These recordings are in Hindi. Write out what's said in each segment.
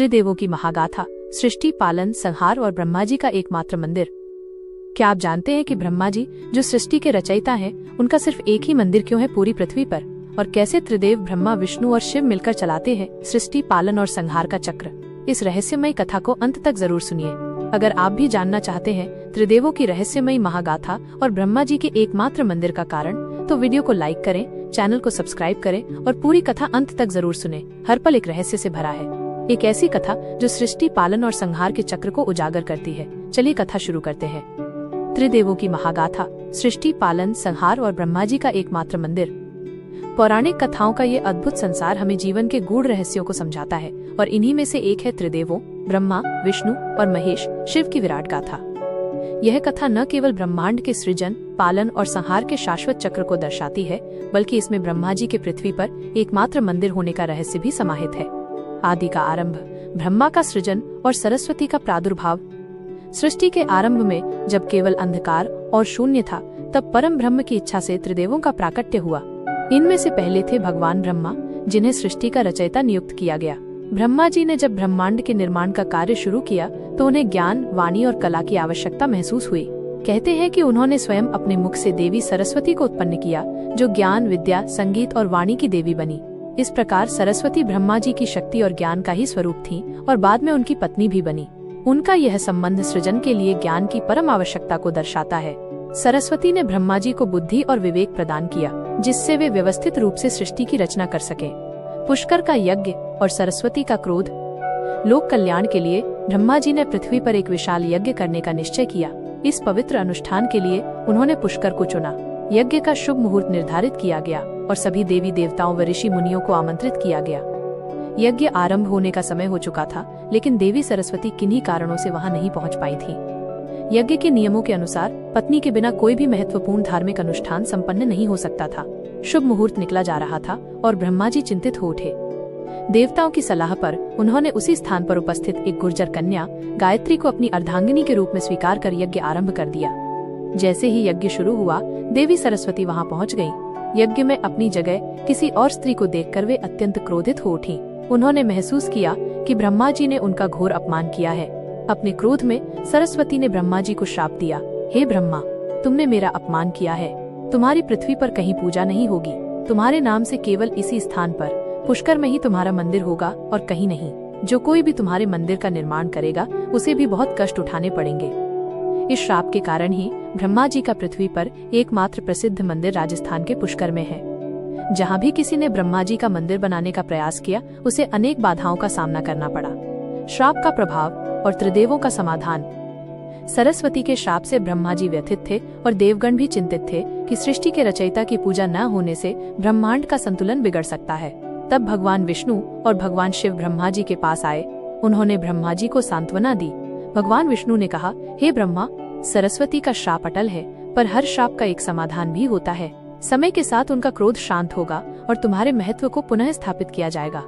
त्रिदेवों की महागाथा, सृष्टि, पालन, संहार और ब्रह्मा जी का एकमात्र मंदिर। क्या आप जानते हैं कि ब्रह्मा जी जो सृष्टि के रचयिता हैं, उनका सिर्फ एक ही मंदिर क्यों है पूरी पृथ्वी पर, और कैसे त्रिदेव ब्रह्मा, विष्णु और शिव मिलकर चलाते हैं सृष्टि, पालन और संहार का चक्र। इस रहस्यमयी कथा को अंत तक जरूर सुनिए। अगर आप भी जानना चाहते हैं त्रिदेवों की रहस्यमयी महागाथा और ब्रह्मा जी के एकमात्र मंदिर का कारण, तो वीडियो को लाइक करें, चैनल को सब्सक्राइब करें और पूरी कथा अंत तक जरूर सुने। हर पल एक रहस्य से भरा है, एक ऐसी कथा जो सृष्टि, पालन और संहार के चक्र को उजागर करती है। चलिए कथा शुरू करते हैं। त्रिदेवों की महागाथा, सृष्टि, पालन, संहार और ब्रह्मा जी का एकमात्र मंदिर। पौराणिक कथाओं का ये अद्भुत संसार हमें जीवन के गूढ़ रहस्यों को समझाता है, और इन्हीं में से एक है त्रिदेवों, ब्रह्मा, विष्णु और महेश, शिव की विराट गाथा। यह कथा न केवल ब्रह्मांड के सृजन, पालन और संहार के शाश्वत चक्र को दर्शाती है, बल्कि इसमें ब्रह्मा जी के पृथ्वी पर एकमात्र मंदिर होने का रहस्य भी समाहित है। आदि का आरंभ, ब्रह्मा का सृजन और सरस्वती का प्रादुर्भाव। सृष्टि के आरंभ में जब केवल अंधकार और शून्य था, तब परम ब्रह्म की इच्छा से त्रिदेवों का प्राकट्य हुआ। इनमें से पहले थे भगवान ब्रह्मा, जिन्हें सृष्टि का रचयिता नियुक्त किया गया। ब्रह्मा जी ने जब ब्रह्मांड के निर्माण का कार्य शुरू किया, तो उन्हें ज्ञान, वाणी और कला की आवश्यकता महसूस हुई। कहते हैं कि उन्होंने स्वयं अपने मुख से देवी सरस्वती को उत्पन्न किया, जो ज्ञान, विद्या, संगीत और वाणी की देवी बनी। इस प्रकार सरस्वती ब्रह्मा जी की शक्ति और ज्ञान का ही स्वरूप थी और बाद में उनकी पत्नी भी बनी। उनका यह संबंध सृजन के लिए ज्ञान की परम आवश्यकता को दर्शाता है। सरस्वती ने ब्रह्मा जी को बुद्धि और विवेक प्रदान किया, जिससे वे व्यवस्थित रूप से सृष्टि की रचना कर सके। पुष्कर का यज्ञ और सरस्वती का क्रोध। लोक कल्याण के लिए ब्रह्मा जी ने पृथ्वी पर एक विशाल यज्ञ करने का निश्चय किया। इस पवित्र अनुष्ठान के लिए उन्होंने पुष्कर को चुना। यज्ञ का शुभ मुहूर्त निर्धारित किया गया और सभी देवी देवताओं व ऋषि मुनियों को आमंत्रित किया गया। यज्ञ आरंभ होने का समय हो चुका था, लेकिन देवी सरस्वती किन्हीं कारणों से वहां नहीं पहुंच पाई थी। यज्ञ के नियमों के अनुसार पत्नी के बिना कोई भी महत्वपूर्ण धार्मिक अनुष्ठान संपन्न नहीं हो सकता था। शुभ मुहूर्त निकला जा रहा था और ब्रह्मा जी चिंतित हो उठे। देवताओं की सलाह पर उन्होंने उसी स्थान पर उपस्थित एक गुर्जर कन्या गायत्री को अपनी अर्धांगिनी के रूप में स्वीकार कर यज्ञ आरंभ कर दिया। जैसे ही यज्ञ शुरू हुआ, देवी सरस्वती वहां पहुंच गईं। यज्ञ में अपनी जगह किसी और स्त्री को देखकर वे अत्यंत क्रोधित हो उठी। उन्होंने महसूस किया कि ब्रह्मा जी ने उनका घोर अपमान किया है। अपने क्रोध में सरस्वती ने ब्रह्मा जी को श्राप दिया, हे ब्रह्मा, तुमने मेरा अपमान किया है। तुम्हारी पृथ्वी पर कहीं पूजा नहीं होगी। तुम्हारे नाम से केवल इसी स्थान पर पुष्कर में ही तुम्हारा मंदिर होगा और कहीं नहीं। जो कोई भी तुम्हारे मंदिर का निर्माण करेगा, उसे भी बहुत कष्ट उठाने पड़ेंगे। इस श्राप के कारण ही ब्रह्मा जी का पृथ्वी पर एकमात्र प्रसिद्ध मंदिर राजस्थान के पुष्कर में है। जहाँ भी किसी ने ब्रह्मा जी का मंदिर बनाने का प्रयास किया, उसे अनेक बाधाओं का सामना करना पड़ा। श्राप का प्रभाव और त्रिदेवों का समाधान। सरस्वती के श्राप से ब्रह्मा जी व्यथित थे और देवगण भी चिंतित थे कि सृष्टि के रचयिता की पूजा न होने से ब्रह्मांड का संतुलन बिगड़ सकता है। तब भगवान विष्णु और भगवान शिव ब्रह्मा जी के पास आए। उन्होंने ब्रह्मा जी को सांत्वना दी। भगवान विष्णु ने कहा, हे ब्रह्मा, सरस्वती का श्राप अटल है, पर हर श्राप का एक समाधान भी होता है। समय के साथ उनका क्रोध शांत होगा और तुम्हारे महत्व को पुनः स्थापित किया जाएगा।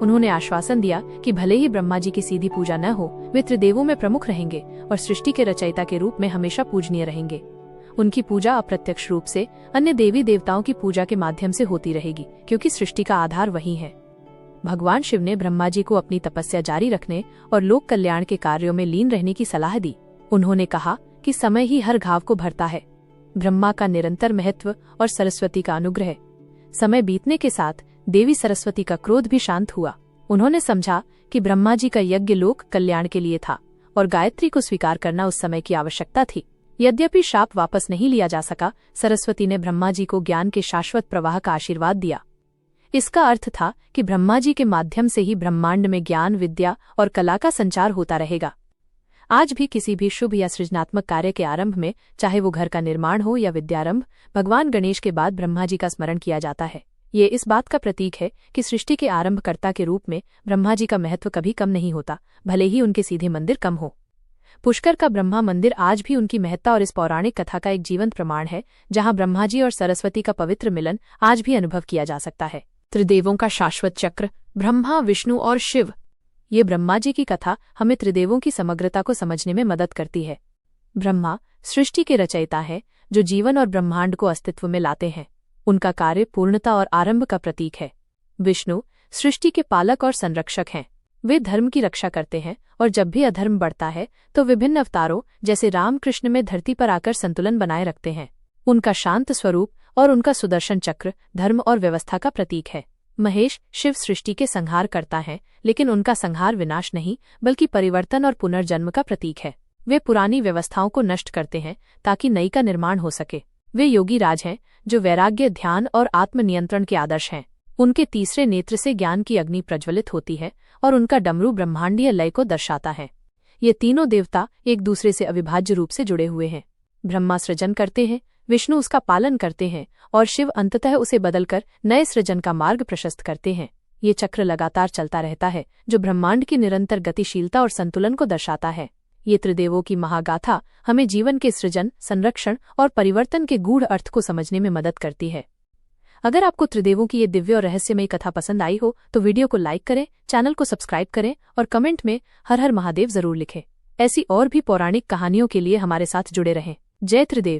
उन्होंने आश्वासन दिया कि भले ही ब्रह्मा जी की सीधी पूजा न हो, वे त्रिदेवों में प्रमुख रहेंगे और सृष्टि के रचयिता के रूप में हमेशा पूजनीय रहेंगे। उनकी पूजा अप्रत्यक्ष रूप से अन्य देवी देवताओं की पूजा के माध्यम से होती रहेगी, क्योंकि सृष्टि का आधार वही है। भगवान शिव ने ब्रह्मा जी को अपनी तपस्या जारी रखने और लोक कल्याण के कार्यों में लीन रहने की सलाह दी। उन्होंने कहा कि समय ही हर घाव को भरता है। ब्रह्मा का निरंतर महत्व और सरस्वती का अनुग्रह। समय बीतने के साथ देवी सरस्वती का क्रोध भी शांत हुआ। उन्होंने समझा कि ब्रह्मा जी का यज्ञ लोक कल्याण के लिए था और गायत्री को स्वीकार करना उस समय की आवश्यकता थी। यद्यपि शाप वापस नहीं लिया जा सका, सरस्वती ने ब्रह्मा जी को ज्ञान के शाश्वत प्रवाह का आशीर्वाद दिया। इसका अर्थ था कि ब्रह्मा जी के माध्यम से ही ब्रह्मांड में ज्ञान, विद्या और कला का संचार होता रहेगा। आज भी किसी भी शुभ या सृजनात्मक कार्य के आरंभ में, चाहे वो घर का निर्माण हो या विद्यारंभ, भगवान गणेश के बाद ब्रह्मा जी का स्मरण किया जाता है। ये इस बात का प्रतीक है कि सृष्टि के आरंभकर्ता के रूप में ब्रह्मा जी का महत्व कभी कम नहीं होता, भले ही उनके सीधे मंदिर कम हो। पुष्कर का ब्रह्मा मंदिर आज भी उनकी महत्ता और इस पौराणिक कथा का एक जीवंत प्रमाण है, जहाँ ब्रह्मा जी और सरस्वती का पवित्र मिलन आज भी अनुभव किया जा सकता है। त्रिदेवों का शाश्वत चक्र, ब्रह्मा, विष्णु और शिव। ये ब्रह्मा जी की कथा हमें त्रिदेवों की समग्रता को समझने में मदद करती है। ब्रह्मा सृष्टि के रचयिता है, जो जीवन और ब्रह्मांड को अस्तित्व में लाते हैं। उनका कार्य पूर्णता और आरंभ का प्रतीक है। विष्णु सृष्टि के पालक और संरक्षक हैं। वे धर्म की रक्षा करते हैं और जब भी अधर्म बढ़ता है तो विभिन्न अवतारों जैसे रामकृष्ण में धरती पर आकर संतुलन बनाए रखते हैं। उनका शांत स्वरूप और उनका सुदर्शन चक्र धर्म और व्यवस्था का प्रतीक है। महेश शिव सृष्टि के संहार करता है, लेकिन उनका संहार विनाश नहीं बल्कि परिवर्तन और पुनर्जन्म का प्रतीक है। वे पुरानी व्यवस्थाओं को नष्ट करते हैं ताकि नई का निर्माण हो सके। वे योगी राज हैं जो वैराग्य, ध्यान और आत्मनियंत्रण के आदर्श हैं। उनके तीसरे नेत्र से ज्ञान की अग्नि प्रज्वलित होती है और उनका डमरू ब्रह्मांडीय लय को दर्शाता है। ये तीनों देवता एक दूसरे से अविभाज्य रूप से जुड़े हुए हैं। ब्रह्मा सृजन करते हैं, विष्णु उसका पालन करते हैं और शिव अंततः उसे बदलकर नए सृजन का मार्ग प्रशस्त करते हैं। ये चक्र लगातार चलता रहता है जो ब्रह्मांड की निरंतर गतिशीलता और संतुलन को दर्शाता है। ये त्रिदेवों की महागाथा हमें जीवन के सृजन, संरक्षण और परिवर्तन के गूढ़ अर्थ को समझने में मदद करती है। अगर आपको त्रिदेवों की ये दिव्य और रहस्यमयी कथा पसंद आई हो तो वीडियो को लाइक करें, चैनल को सब्सक्राइब करें और कमेंट में हर हर महादेव जरूर लिखें। ऐसी और भी पौराणिक कहानियों के लिए हमारे साथ जुड़े रहें। जय त्रिदेव।